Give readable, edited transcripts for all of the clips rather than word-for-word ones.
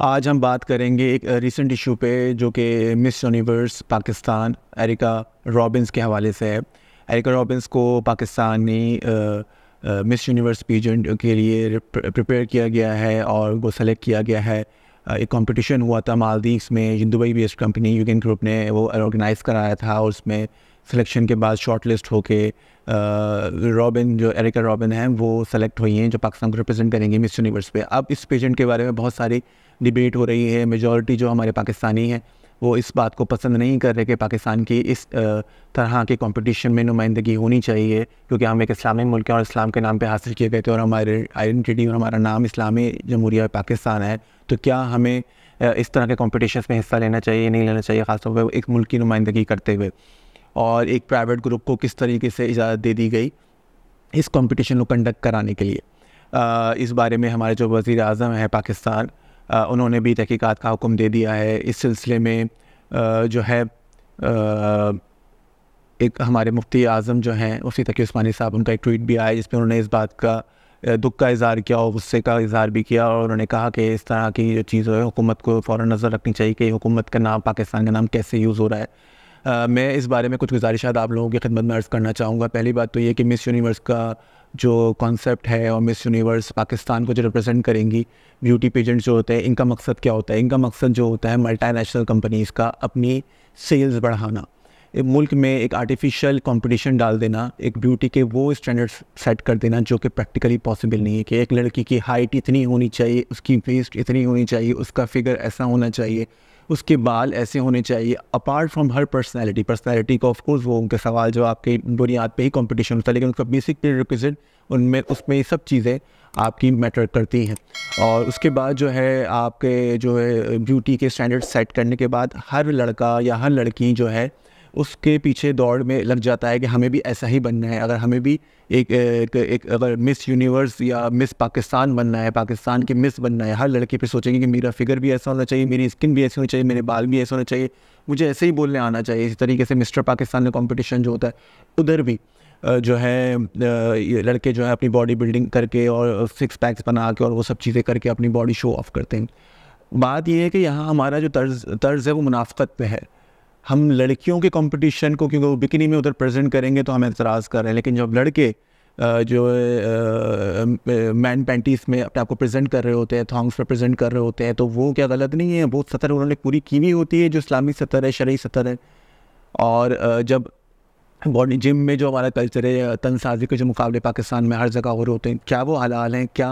आज हम बात करेंगे एक रीसेंट इशू पे जो कि Miss Universe Pakistan Erica Robbins के हवाले से है। एरिका रॉबिन्स को पाकिस्तानी मिस यूनिवर्स पीजेंट के लिए प्रिपेयर किया गया है और वो सेलेक्ट किया गया है। एक कंपटीशन हुआ था मालदीव्स में, Dubai based company Yukon group ने वो ऑर्गेनाइज़ कराया था और उसमें सिलेक्शन के बाद शॉर्ट लिस्ट होके रॉबिन जो एरिका रॉबिन हैं वो सेलेक्ट हुई हैं जो पाकिस्तान को रिप्रेजेंट करेंगे मिस यूनिवर्स पे। अब इस पेजेंट के बारे में बहुत सारी डिबेट हो रही है। मेजॉरिटी जो हमारे पाकिस्तानी हैं वो इस बात को पसंद नहीं कर रहे कि पाकिस्तान की इस तरह के कंपटीशन में नुमाइंदगी होनी चाहिए, क्योंकि हम एक इस्लामी मुल्क हैं और इस्लाम के नाम पे हासिल किए गए थे और हमारे आइडेंटिटी और हमारा नाम इस्लामी जमहूरिया पाकिस्तान है। तो क्या हमें इस तरह के कॉम्पिटिशन में हिस्सा लेना चाहिए, नहीं लेना चाहिए, ख़ासतौर पर एक मुल्क की नुमाइंदगी करते हुए। और एक प्राइवेट ग्रुप को किस तरीके से इजाज़त दे दी गई इस कंपटीशन को कंडक्ट कराने के लिए। इस बारे में हमारे जो वज़ीर आज़म है पाकिस्तान, उन्होंने भी तहकीकात का हुक्म दे दिया है। इस सिलसिले में जो है एक हमारे मुफ्ती आज़म जो हैं मुफ्ती तकी उस्मानी साहब, उनका एक ट्वीट भी आया जिसमें उन्होंने इस बात का दुख का इज़हार किया और गुस्से का इज़हार भी किया और उन्होंने कहा कि इस तरह की जो चीज़ है हुकूमत को फ़ौरन नज़र रखनी चाहिए कि हुकूमत का नाम, पाकिस्तान का नाम कैसे यूज़ हो रहा है। मैं इस बारे में कुछ गुजारिशात आप लोगों की खिदमत में अर्ज़ करना चाहूँगा। पहली बात तो ये कि मिस यूनिवर्स का जो कॉन्सेप्ट है और मिस यूनिवर्स पाकिस्तान को जो रिप्रेजेंट करेंगी ब्यूटी पेजेंट्स जो होते हैं, इनका मकसद क्या होता है? इनका मकसद जो होता है मल्टीनेशनल कंपनीज़ का अपनी सेल्स बढ़ाना, एक मुल्क में एक आर्टिफिशियल कंपटीशन डाल देना, एक ब्यूटी के वो स्टैंडर्ड्स सेट कर देना जो कि प्रैक्टिकली पॉसिबल नहीं है। कि एक लड़की की हाइट इतनी होनी चाहिए, उसकी वेस्ट इतनी होनी चाहिए, उसका फिगर ऐसा होना चाहिए, उसके बाल ऐसे होने चाहिए। अपार्ट फ्रॉम हर पर्सनैलिटी का ऑफकोर्स वो उनके सवाल जो आपके बुनियाद पे ही कंपटीशन होता है, लेकिन उसका बेसिक प्रीरेक्विजिट उसमें ये सब चीज़ें आपकी मैटर करती हैं। और उसके बाद जो है आपके जो है ब्यूटी के स्टैंडर्ड सेट करने के बाद हर लड़का या हर लड़की जो है उसके पीछे दौड़ में लग जाता है कि हमें भी ऐसा ही बनना है। अगर हमें भी एक अगर मिस यूनिवर्स या मिस पाकिस्तान बनना है, पाकिस्तान की मिस बनना है, हर लड़की पे सोचेंगे कि मेरा फिगर भी ऐसा होना चाहिए, मेरी स्किन भी ऐसी होनी चाहिए, मेरे बाल भी ऐसे होने चाहिए, मुझे ऐसे ही बोलने आना चाहिए। इसी तरीके से मिस्टर पाकिस्तान का कंपटीशन जो होता है उधर भी जो है ये लड़के जो है अपनी बॉडी बिल्डिंग करके और सिक्स पैक्स बना के और वो सब चीज़ें करके अपनी बॉडी शो ऑफ करते हैं। बात ये है कि यहाँ हमारा जो तर्ज है वो मुनाफ़क़त पे है। हम लड़कियों के कंपटीशन को क्योंकि वो बिकिनी में उधर प्रेजेंट करेंगे तो हम एतराज़ कर रहे हैं, लेकिन जब लड़के जो मैन पैंटीज़ में अपने आप को प्रेजेंट कर रहे होते हैं, थॉन्ग्स पर प्रेजेंट कर रहे होते हैं, तो वो क्या गलत नहीं है। वो सतर उन्होंने पूरी की हुई होती है जो इस्लामी सतर है, शरई सतर है। और जब बॉडी जिम में जो हमारा कल्चर है, तनसाजी के जो मुकाबले पाकिस्तान में हर जगह हो रहे होते हैं, क्या वो हलाल हैं? क्या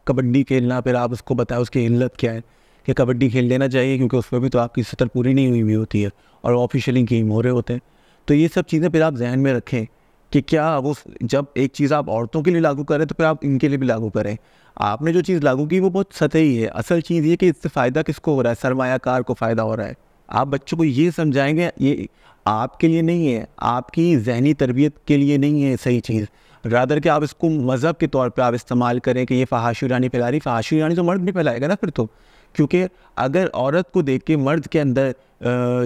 कबड्डी खेलना, फिर आप उसको बताएं उसकी इल्लत क्या है कि कबड्डी खेल लेना चाहिए क्योंकि उसमें भी तो आपकी सतर पूरी नहीं हुई होती है और ऑफिशियली गेम हो रहे होते हैं। तो ये सब चीज़ें फिर आप जहन में रखें कि क्या वो जब एक चीज़ आप औरतों के लिए लागू करें तो फिर आप इनके लिए भी लागू करें। आपने जो चीज़ लागू की वो बहुत सतही है। असल चीज़ ये कि इससे फ़ायदा किसको हो रहा है? सरमायाकार को फ़ायदा हो रहा है। आप बच्चों को ये समझाएंगे ये आपके लिए नहीं है, आपकी जहनी तरबियत के लिए नहीं है सही चीज़। रादर कि आप इसको मज़हब के तौर पे आप इस्तेमाल करें कि ये फ़हाशी-रानी फैला रही, फ़हाशी-रानी तो मर्द भी फैलाएगा ना फिर तो। क्योंकि अगर औरत को देख के मर्द के अंदर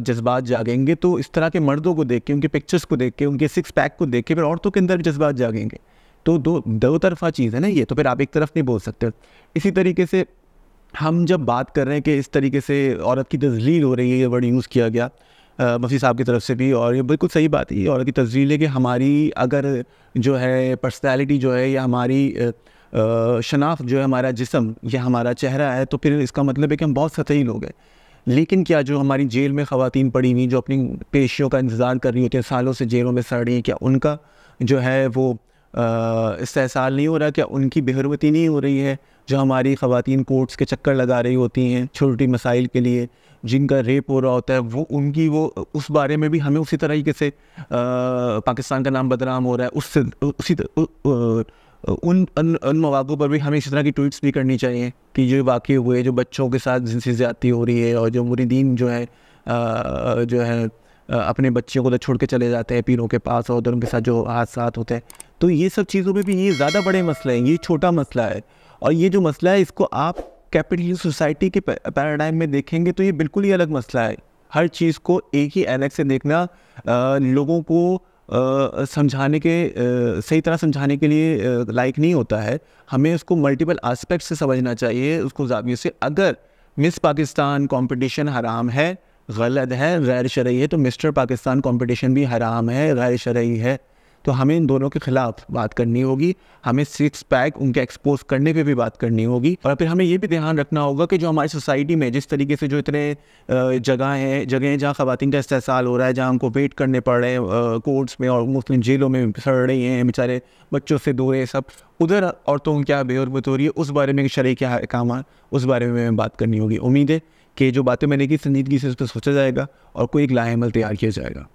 जज्बात जागेंगे तो इस तरह के मर्दों को देख के, उनके पिक्चर्स को देख के, उनके सिक्स पैक को देख के फिर औरतों के अंदर भी जज्बात जागेंगे। तो दो तरफा चीज़ है ना ये, तो फिर आप एक तरफ नहीं बोल सकते। इसी तरीके से हम जब बात कर रहे हैं कि इस तरीके से औरत की तज़लील हो रही है, ये वर्ड यूज़ किया गया मुफ्ती साहब की तरफ से भी, और ये बिल्कुल सही बात है। औरत की तज़लील है कि हमारी अगर जो है पर्सनैलिटी जो है या हमारी शनाख्त जो है, हमारा जिस्म या हमारा चेहरा है, तो फिर इसका मतलब है कि हम बहुत सतही लोग हैं। लेकिन क्या जो हमारी जेल में ख़वातीन पड़ी हुई जो अपनी पेशियों का इंतज़ार कर रही होती हैं, सालों से जेलों में सड़ रही हैं, क्या उनका जो है वो इस्तेहसाल नहीं हो रहा? क्या उनकी बेहरमती नहीं हो रही है? जो हमारी ख़वातीन कोर्ट्स के चक्कर लगा रही होती हैं छोटी मसाइल के लिए, जिनका रेप हो रहा होता है, वो उनकी वो उस बारे में भी हमें उसी तरीके से पाकिस्तान का नाम बदनाम हो रहा है, उससे उसी उन मौक़ों पर भी हमें इस तरह की ट्वीट्स भी करनी चाहिए कि जो वाक़ई हुए, जो बच्चों के साथ जिनसी ज़्यादती हो रही है और जो मुरीदीन जो है अपने बच्चों को तो छोड़ के चले जाते हैं पीरों के पास और उधर उनके साथ जो हादसा होते हैं। तो ये सब चीज़ों में भी ये ज़्यादा बड़े मसले हैं, ये छोटा मसला है। और ये जो मसला है इसको आप कैपिटलिस्ट सोसाइटी के पैराडाइम में देखेंगे तो ये बिल्कुल ही अलग मसला है। हर चीज़ को एक ही एनेक से देखना लोगों को समझाने के सही तरह समझाने के लिए लायक नहीं होता है। हमें उसको मल्टीपल एस्पेक्ट से समझना चाहिए, उसको ज़ाविये से। अगर मिस पाकिस्तान कंपटीशन हराम है, गलत है, गैर शरई है, तो मिस्टर पाकिस्तान कंपटीशन भी हराम है, गैर शरई है। तो हमें इन दोनों के ख़िलाफ़ बात करनी होगी, हमें सिक्स पैक उनके एक्सपोज करने पे भी बात करनी होगी। और फिर हमें ये भी ध्यान रखना होगा कि जो हमारी सोसाइटी में जिस तरीके से जो इतने जगहें जहाँ ख़वातीन का इस्तेसाल हो रहा है, जहाँ उनको वेट करने पड़ रहे हैं कोर्ट्स में और मुस्लिम जेलों में सड़ रही हैं, बेचारे बच्चों से दूर है सब, उधर औरतों की क्या बेहरमत हो रही है, उस बारे में शरई क्या अहकाम, उस बारे में हमें बात करनी होगी। उम्मीद है कि जो बातें मैंने की संजीदगी से उस पर सोचा जाएगा और कोई एक लाएमल तैयार किया जाएगा।